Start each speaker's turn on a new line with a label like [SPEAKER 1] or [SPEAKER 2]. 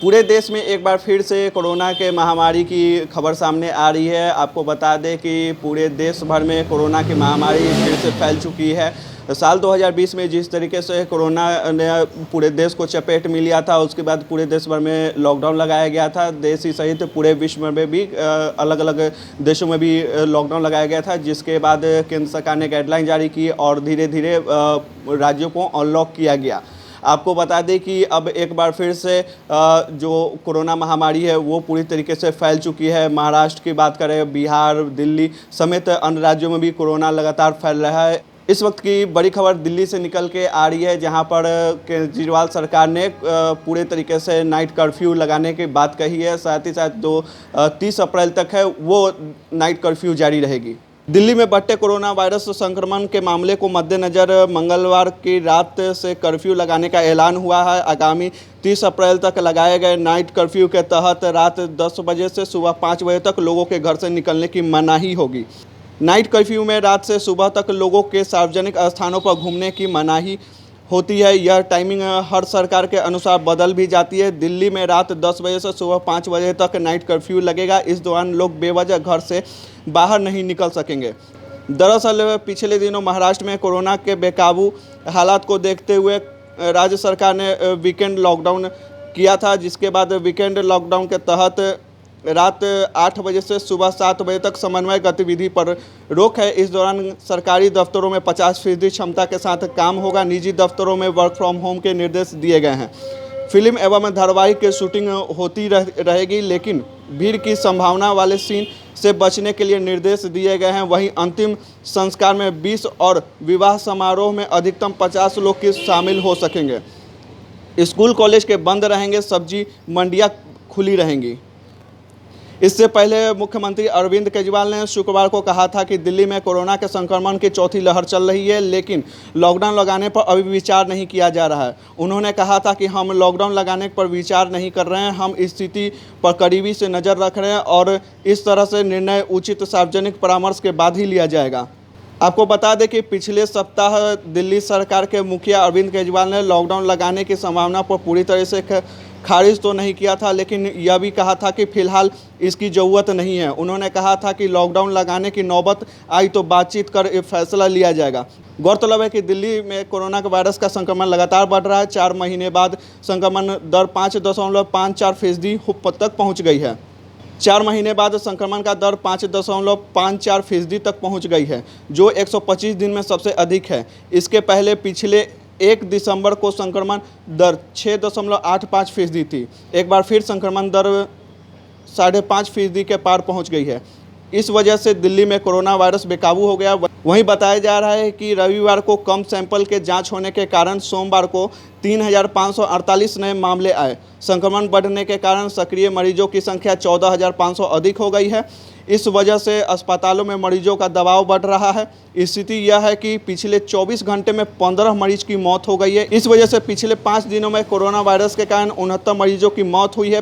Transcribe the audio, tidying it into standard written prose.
[SPEAKER 1] पूरे देश में एक बार फिर से कोरोना के महामारी की खबर सामने आ रही है। आपको बता दें कि पूरे देश भर में कोरोना की महामारी फिर से फैल चुकी है। साल 2020 में जिस तरीके से कोरोना ने पूरे देश को चपेट में लिया था, उसके बाद पूरे देश भर में लॉकडाउन लगाया गया था। देश ही सहित पूरे विश्व में भी अलग अलग देशों में भी लॉकडाउन लगाया गया था, जिसके बाद केंद्र सरकार ने गाइडलाइन जारी की और धीरे धीरे राज्यों को अनलॉक किया गया। आपको बता दें कि अब एक बार फिर से जो कोरोना महामारी है वो पूरी तरीके से फैल चुकी है। महाराष्ट्र की बात करें, बिहार, दिल्ली समेत अन्य राज्यों में भी कोरोना लगातार फैल रहा है। इस वक्त की बड़ी खबर दिल्ली से निकल के आ रही है, जहां पर केजरीवाल सरकार ने पूरे तरीके से नाइट कर्फ्यू लगाने की बात कही है। साथ ही साथ जो 30 अप्रैल तक है वो नाइट कर्फ्यू जारी रहेगी। दिल्ली में बढ़ते कोरोना वायरस संक्रमण के मामले को मद्देनज़र मंगलवार की रात से कर्फ्यू लगाने का ऐलान हुआ है। आगामी 30 अप्रैल तक लगाए गए नाइट कर्फ्यू के तहत रात 10 बजे से सुबह 5 बजे तक लोगों के घर से निकलने की मनाही होगी। नाइट कर्फ्यू में रात से सुबह तक लोगों के सार्वजनिक स्थानों पर घूमने की मनाही होती है। यह टाइमिंग हर सरकार के अनुसार बदल भी जाती है। दिल्ली में रात 10 बजे से सुबह 5 बजे तक नाइट कर्फ्यू लगेगा। इस दौरान लोग बेवजह घर से बाहर नहीं निकल सकेंगे। दरअसल पिछले दिनों महाराष्ट्र में कोरोना के बेकाबू हालात को देखते हुए राज्य सरकार ने वीकेंड लॉकडाउन किया था, जिसके बाद वीकेंड लॉकडाउन के तहत रात 8 बजे से सुबह 7 बजे तक समन्वय गतिविधि पर रोक है। इस दौरान सरकारी दफ्तरों में 50% क्षमता के साथ काम होगा। निजी दफ्तरों में वर्क फ्रॉम होम के निर्देश दिए गए हैं। फिल्म एवं धारावाहिक की शूटिंग होती रहेगी, लेकिन भीड़ की संभावना वाले सीन से बचने के लिए निर्देश दिए गए हैं। वहीं अंतिम संस्कार में 20 और विवाह समारोह में अधिकतम 50 लोग की शामिल हो सकेंगे। स्कूल कॉलेज के बंद रहेंगे, सब्जी मंडियां खुली रहेंगी। इससे पहले मुख्यमंत्री अरविंद केजरीवाल ने शुक्रवार को कहा था कि दिल्ली में कोरोना के संक्रमण की चौथी लहर चल रही है, लेकिन लॉकडाउन लगाने पर अभी विचार नहीं किया जा रहा है। उन्होंने कहा था कि हम लॉकडाउन लगाने पर विचार नहीं कर रहे हैं, हम स्थिति पर करीबी से नज़र रख रहे हैं और इस तरह से निर्णय उचित सार्वजनिक परामर्श के बाद ही लिया जाएगा। आपको बता दें कि पिछले सप्ताह दिल्ली सरकार के मुखिया अरविंद केजरीवाल ने लॉकडाउन लगाने की संभावना पर पूरी तरह से खारिज तो नहीं किया था, लेकिन यह भी कहा था कि फिलहाल इसकी ज़रूरत नहीं है। उन्होंने कहा था कि लॉकडाउन लगाने की नौबत आई तो बातचीत कर फैसला लिया जाएगा। गौरतलब है कि दिल्ली में कोरोना के वायरस का संक्रमण लगातार बढ़ रहा है। 4 महीने बाद संक्रमण दर 5.54% तक पहुँच गई है। 4 महीने बाद संक्रमण का दर 5.54% तक पहुँच गई है, जो 125 दिन में सबसे अधिक है। इसके पहले पिछले 1 दिसंबर को संक्रमण दर 6.85% थी। एक बार फिर संक्रमण दर 5.5% के पार पहुंच गई है। इस वजह से दिल्ली में कोरोना वायरस बेकाबू हो गया। वहीं बताया जा रहा है कि रविवार को कम सैंपल के जांच होने के कारण सोमवार को 3,548 नए मामले आए। संक्रमण बढ़ने के कारण सक्रिय मरीजों की संख्या 14,500 अधिक हो गई है। इस वजह से अस्पतालों में मरीजों का दबाव बढ़ रहा है। स्थिति यह है कि पिछले 24 घंटे में 15 मरीज की मौत हो गई है। इस वजह से पिछले 5 दिनों में कोरोना वायरस के कारण 69 मरीजों की मौत हुई है।